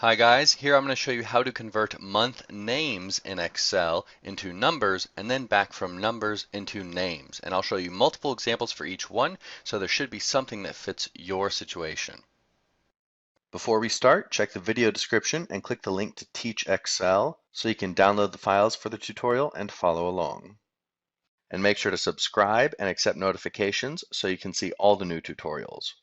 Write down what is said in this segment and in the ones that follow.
Hi guys, here I'm going to show you how to convert month names in Excel into numbers and then back from numbers into names. And I'll show you multiple examples for each one, so there should be something that fits your situation. Before we start, check the video description and click the link to TeachExcel so you can download the files for the tutorial and follow along. And make sure to subscribe and accept notifications so you can see all the new tutorials.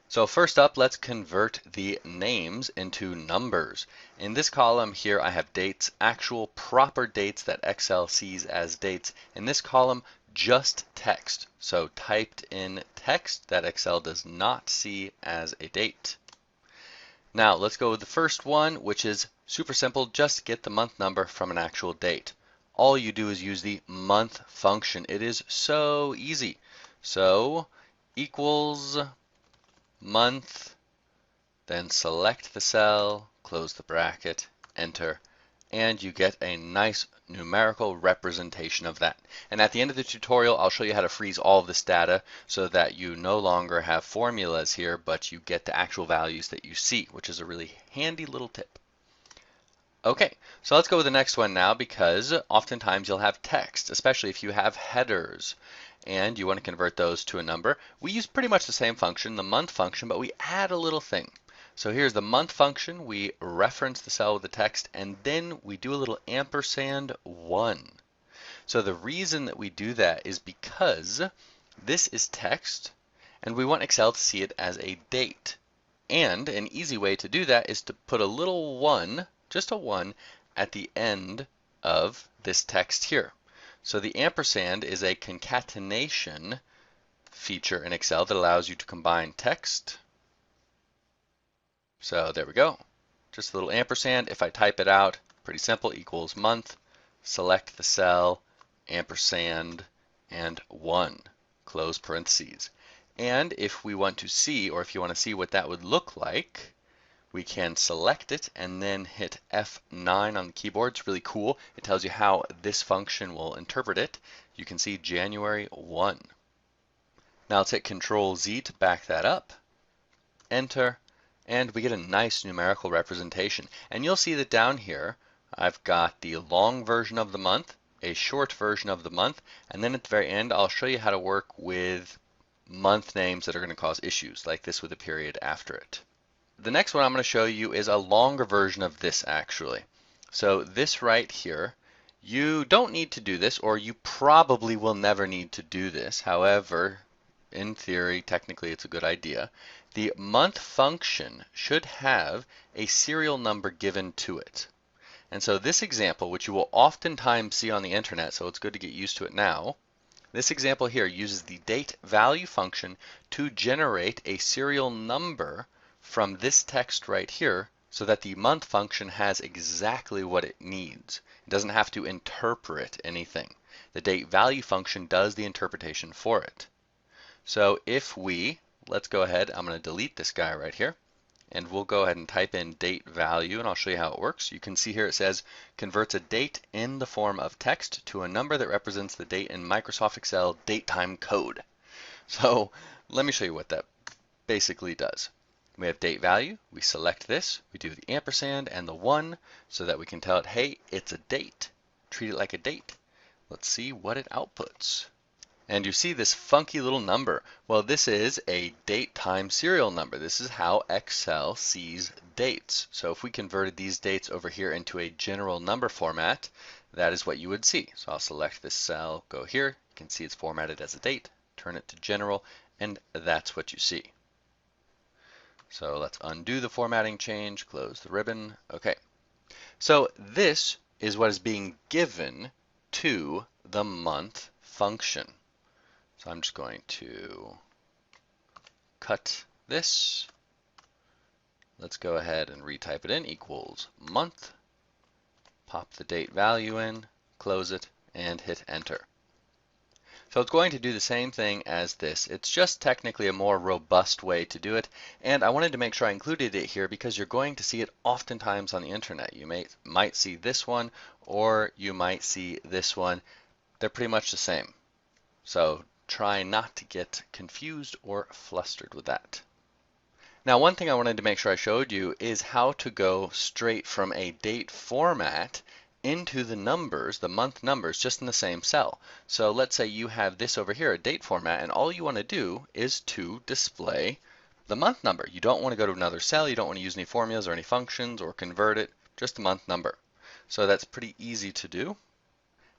So first up, let's convert the names into numbers. In this column here, I have dates, actual proper dates that Excel sees as dates. In this column, just text. So typed in text that Excel does not see as a date. Now let's go with the first one, which is super simple. Just get the month number from an actual date. All you do is use the month function. It is so easy. So equals month, then select the cell, close the bracket, enter, and you get a nice numerical representation of that. And at the end of the tutorial, I'll show you how to freeze all of this data so that you no longer have formulas here, but you get the actual values that you see, which is a really handy little tip. Okay, so let's go with the next one now, because oftentimes you'll have text, especially if you have headers and you want to convert those to a number. We use pretty much the same function, the month function, but we add a little thing. So here's the month function. We reference the cell with the text, and then we do a little ampersand 1. So the reason that we do that is because this is text, and we want Excel to see it as a date. And an easy way to do that is to put a little 1, just a 1, at the end of this text here. So the ampersand is a concatenation feature in Excel that allows you to combine text. So there we go. Just a little ampersand. If I type it out, pretty simple, equals month, select the cell, ampersand, and 1, close parentheses. And if we want to see, or if you want to see what that would look like, we can select it and then hit F9 on the keyboard. It's really cool. It tells you how this function will interpret it. You can see January 1. Now let's hit Control Z to back that up. Enter, and we get a nice numerical representation. And you'll see that down here, I've got the long version of the month, a short version of the month, and then at the very end, I'll show you how to work with month names that are going to cause issues, like this with a period after it. The next one I'm going to show you is a longer version of this actually. So this right here, you don't need to do this, or you probably will never need to do this. However, in theory, technically it's a good idea. The month function should have a serial number given to it. And so this example, which you will oftentimes see on the internet, so it's good to get used to it now, this example here uses the DateValue function to generate a serial number from this text right here so that the month function has exactly what it needs. It doesn't have to interpret anything. The DateValue function does the interpretation for it. So if let's go ahead, I'm going to delete this guy right here, and we'll go ahead and type in DateValue, and I'll show you how it works. You can see here it says converts a date in the form of text to a number that represents the date in Microsoft Excel datetime code. So let me show you what that basically does. We have DateValue, we select this, we do the ampersand and the 1 so that we can tell it, hey, it's a date. Treat it like a date. Let's see what it outputs. And you see this funky little number. Well, this is a date time serial number. This is how Excel sees dates. So if we converted these dates over here into a general number format, that is what you would see. So I'll select this cell, go here. You can see it's formatted as a date, turn it to general, and that's what you see. So let's undo the formatting change, close the ribbon. Okay. So this is what is being given to the month function. So I'm just going to cut this. Let's go ahead and retype it in, equals month. Pop the date value in, close it, and hit enter. So it's going to do the same thing as this. It's just technically a more robust way to do it, and I wanted to make sure I included it here because you're going to see it oftentimes on the internet. You might see this one, or you might see this one. They're pretty much the same. So try not to get confused or flustered with that. Now, one thing I wanted to make sure I showed you is how to go straight from a date format into the numbers, the month numbers, just in the same cell. So let's say you have this over here, a date format, and all you want to do is to display the month number. You don't want to go to another cell, you don't want to use any formulas or any functions or convert it, just the month number. So that's pretty easy to do.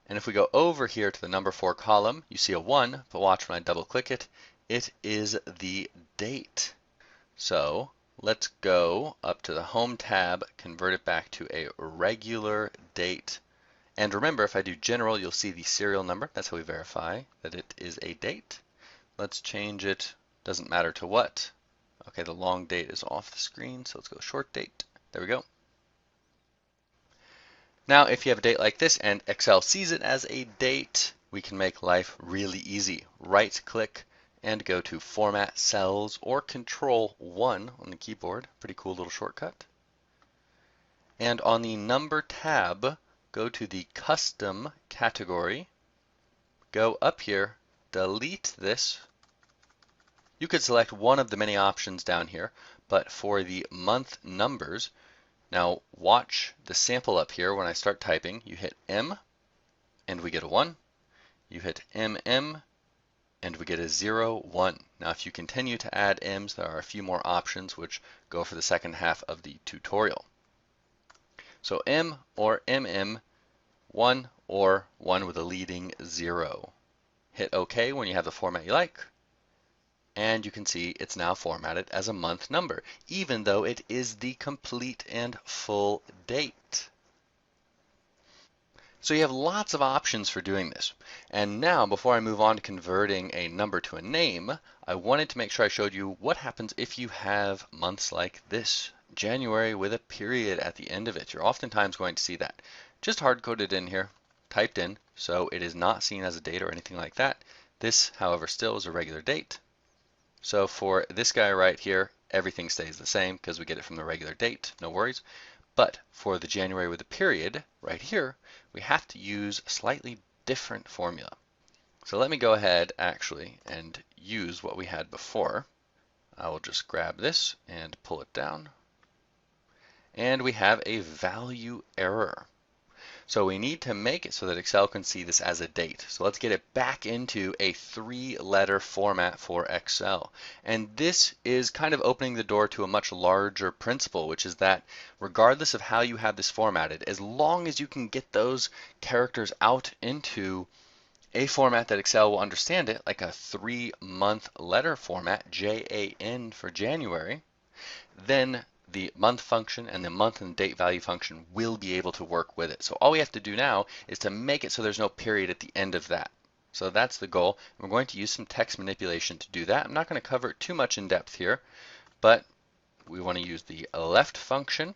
And if we go over here to the number 4 column, you see a 1, but watch when I double click it, it is the date. So let's go up to the Home tab, convert it back to a regular date. And remember, if I do general, you'll see the serial number. That's how we verify that it is a date. Let's change it, doesn't matter to what. Okay, the long date is off the screen, so let's go short date. There we go. Now, if you have a date like this and Excel sees it as a date, we can make life really easy. Right click and go to Format Cells or Control 1 on the keyboard. Pretty cool little shortcut. And on the Number tab, go to the Custom category. Go up here, delete this. You could select one of the many options down here, but for the month numbers, now watch the sample up here. When I start typing, you hit M and we get a 1. You hit MM and we get a 0, 1. Now if you continue to add M's, there are a few more options which go for the second half of the tutorial. So M or MM, 1 or 1 with a leading 0. Hit OK when you have the format you like. And you can see it's now formatted as a month number, even though it is the complete and full date. So you have lots of options for doing this. And now, before I move on to converting a number to a name, I wanted to make sure I showed you what happens if you have months like this. January with a period at the end of it. You're oftentimes going to see that. Just hard-coded in here, typed in, so it is not seen as a date or anything like that. This, however, still is a regular date. So for this guy right here, everything stays the same because we get it from the regular date, no worries. But for the January with a period, right here, we have to use a slightly different formula. So let me go ahead actually and use what we had before. I will just grab this and pull it down. And we have a value error. So we need to make it so that Excel can see this as a date. So let's get it back into a 3-letter format for Excel. And this is kind of opening the door to a much larger principle, which is that regardless of how you have this formatted, as long as you can get those characters out into a format that Excel will understand it, like a 3-month letter format, JAN for January, then the month function and the month and date value function will be able to work with it. So all we have to do now is to make it so there's no period at the end of that. So that's the goal. We're going to use some text manipulation to do that. I'm not going to cover it too much in depth here, but we want to use the left function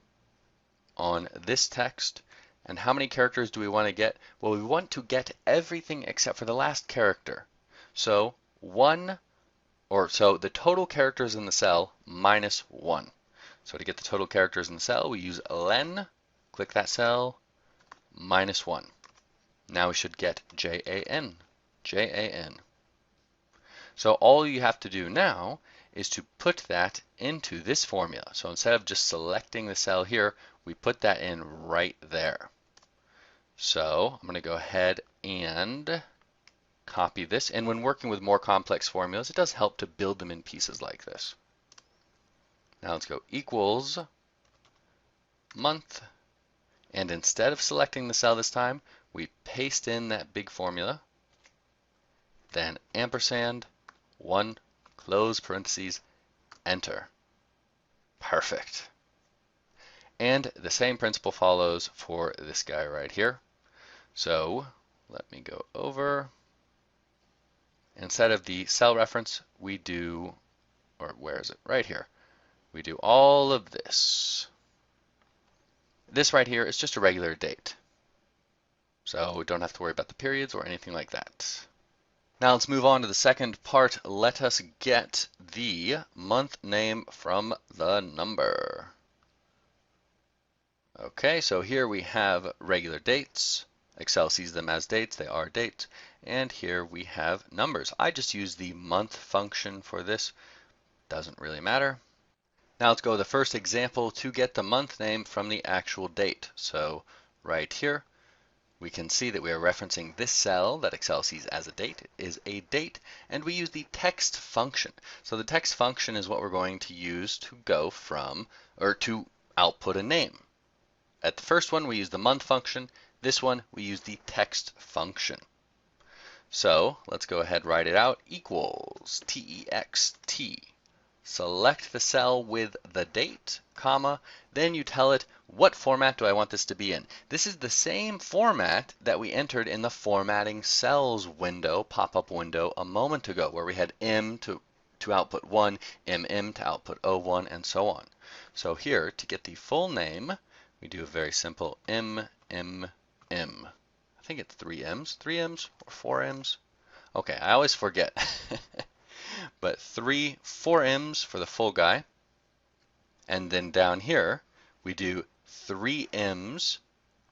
on this text. And how many characters do we want to get? Well, we want to get everything except for the last character. So the total characters in the cell minus 1. So to get the total characters in the cell, we use len, click that cell, minus 1. Now we should get JAN, JAN. So all you have to do now is to put that into this formula. So instead of just selecting the cell here, we put that in right there. So I'm going to go ahead and copy this. And when working with more complex formulas, it does help to build them in pieces like this. Now let's go equals month, and instead of selecting the cell this time, we paste in that big formula, then ampersand, 1, close parentheses, enter. Perfect. And the same principle follows for this guy right here. So let me go over. Instead of the cell reference, we do, or where is it? Right here. We do all of this. This right here is just a regular date. So we don't have to worry about the periods or anything like that. Now let's move on to the second part. Let us get the month name from the number. Okay, so here we have regular dates. Excel sees them as dates, they are dates. And here we have numbers. I just use the month function for this. Doesn't really matter. Now let's go to the first example to get the month name from the actual date. So right here, we can see that we are referencing this cell that Excel sees as a date. It is a date, and we use the text function. So the text function is what we're going to use to go from, or to output a name. At the first one, we use the month function. This one, we use the text function. So let's go ahead and write it out. Equals TEXT. Select the cell with the date, comma, then you tell it what format do I want this to be in. This is the same format that we entered in the formatting cells window, pop-up window a moment ago, where we had M to output 1, MM to output 01, and so on. So here, to get the full name, we do a very simple MMM. I think it's 3 M's, 3 M's or 4 M's. Okay, I always forget. But 4 M's for the full guy. And then down here, we do 3 M's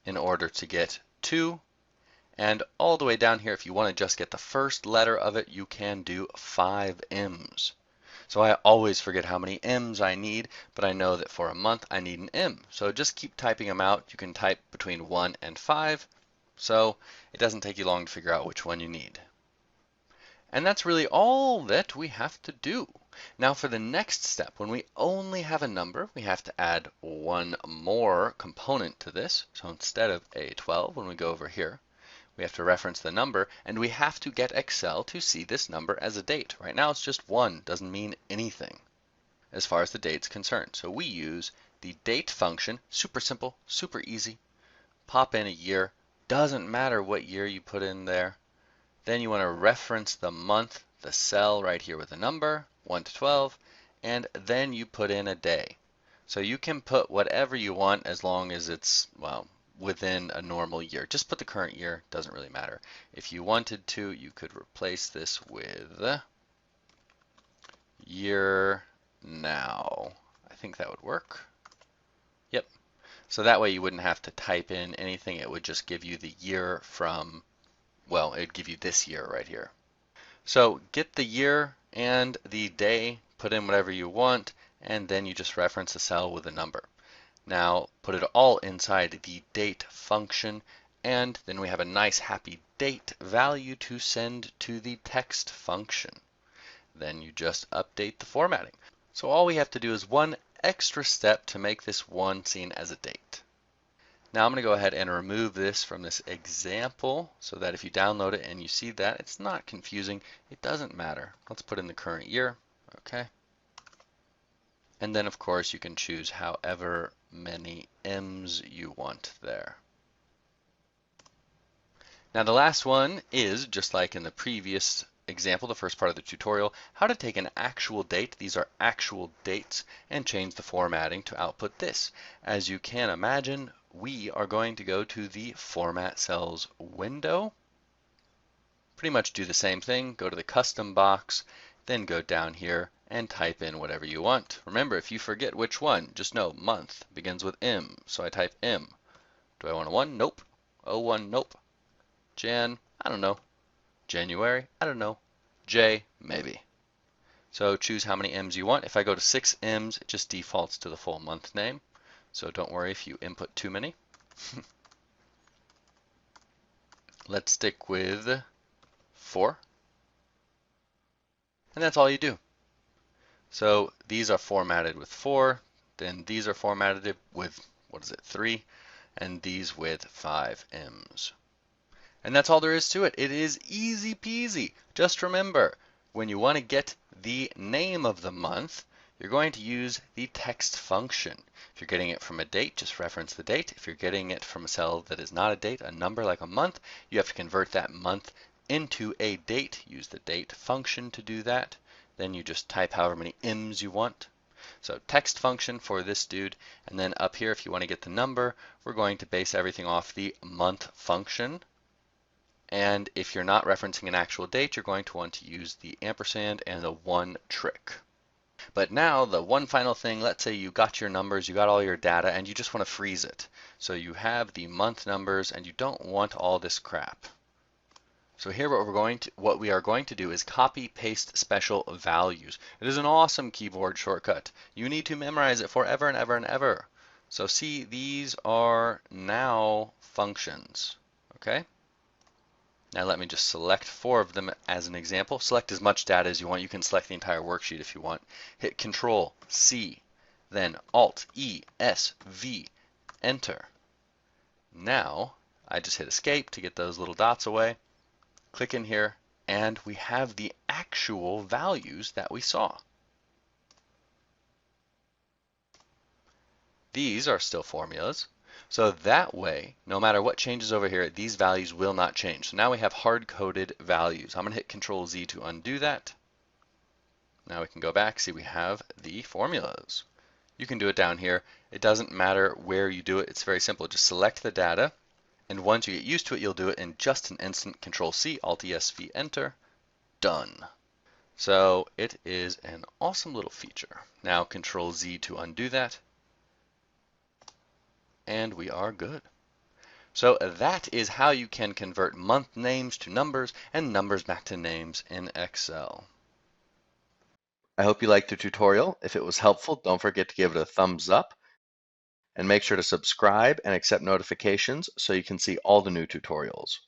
in order to get 2. And all the way down here, if you want to just get the first letter of it, you can do 5 M's. So I always forget how many M's I need, but I know that for a month I need an M. So just keep typing them out. You can type between 1 and 5. So it doesn't take you long to figure out which one you need. And that's really all that we have to do. Now for the next step, when we only have a number, we have to add one more component to this. So instead of A12, when we go over here, we have to reference the number, and we have to get Excel to see this number as a date. Right now it's just 1, doesn't mean anything as far as the date's concerned. So we use the date function, super simple, super easy. Pop in a year, doesn't matter what year you put in there. Then you want to reference the month, the cell right here with a number, 1 to 12, and then you put in a day. So you can put whatever you want as long as it's, well, within a normal year. Just put the current year, doesn't really matter. If you wanted to, you could replace this with year now. I think that would work. Yep. So that way you wouldn't have to type in anything. It would just give you the year from, well, it'd give you this year right here. So get the year and the day, put in whatever you want, and then you just reference the cell with a number. Now put it all inside the date function, and then we have a nice happy date value to send to the text function. Then you just update the formatting. So all we have to do is one extra step to make this one seen as a date. Now I'm going to go ahead and remove this from this example so that if you download it and you see that, it's not confusing. It doesn't matter. Let's put in the current year. Okay. And then of course you can choose however many M's you want there. Now the last one is, just like in the previous example, the first part of the tutorial, how to take an actual date, these are actual dates, and change the formatting to output this. As you can imagine, we are going to go to the Format Cells window, pretty much do the same thing, go to the custom box, then go down here and type in whatever you want. Remember, if you forget which one, just know month begins with M, so I type M. Do I want a 1? Nope. 01? Nope. Jan? I don't know. January? I don't know. J? Maybe. So choose how many M's you want. If I go to 6 M's, it just defaults to the full month name. So don't worry if you input too many. Let's stick with 4. And that's all you do. So these are formatted with 4, then these are formatted with, 3, and these with 5 M's. And that's all there is to it. It is easy peasy. Just remember, when you want to get the name of the month, you're going to use the text function. If you're getting it from a date, just reference the date. If you're getting it from a cell that is not a date, a number like a month, you have to convert that month into a date. Use the date function to do that. Then you just type however many M's you want. So text function for this dude, and then up here if you want to get the number, we're going to base everything off the month function. And if you're not referencing an actual date, you're going to want to use the ampersand and the 1 trick. But now the one final thing, let's say you got your numbers, you got all your data, and you just want to freeze it. So you have the month numbers and you don't want all this crap. So here what we are going to do is copy paste special values. It is an awesome keyboard shortcut. You need to memorize it forever and ever and ever. So see, these are now functions. Okay? Now let me just select 4 of them as an example. Select as much data as you want. You can select the entire worksheet if you want. Hit Control C, then Alt E S V, Enter. Now I just hit Escape to get those little dots away. Click in here, and we have the actual values that we saw. These are still formulas. So that way, no matter what changes over here, these values will not change. So now we have hard-coded values. I'm going to hit Control Z to undo that. Now we can go back, see we have the formulas. You can do it down here. It doesn't matter where you do it. It's very simple. Just select the data, and once you get used to it, you'll do it in just an instant. Control C, Alt ESV, Enter. Done. So it is an awesome little feature. Now Control Z to undo that. And we are good. So that is how you can convert month names to numbers and numbers back to names in Excel. I hope you liked the tutorial. If it was helpful, don't forget to give it a thumbs up and make sure to subscribe and accept notifications so you can see all the new tutorials.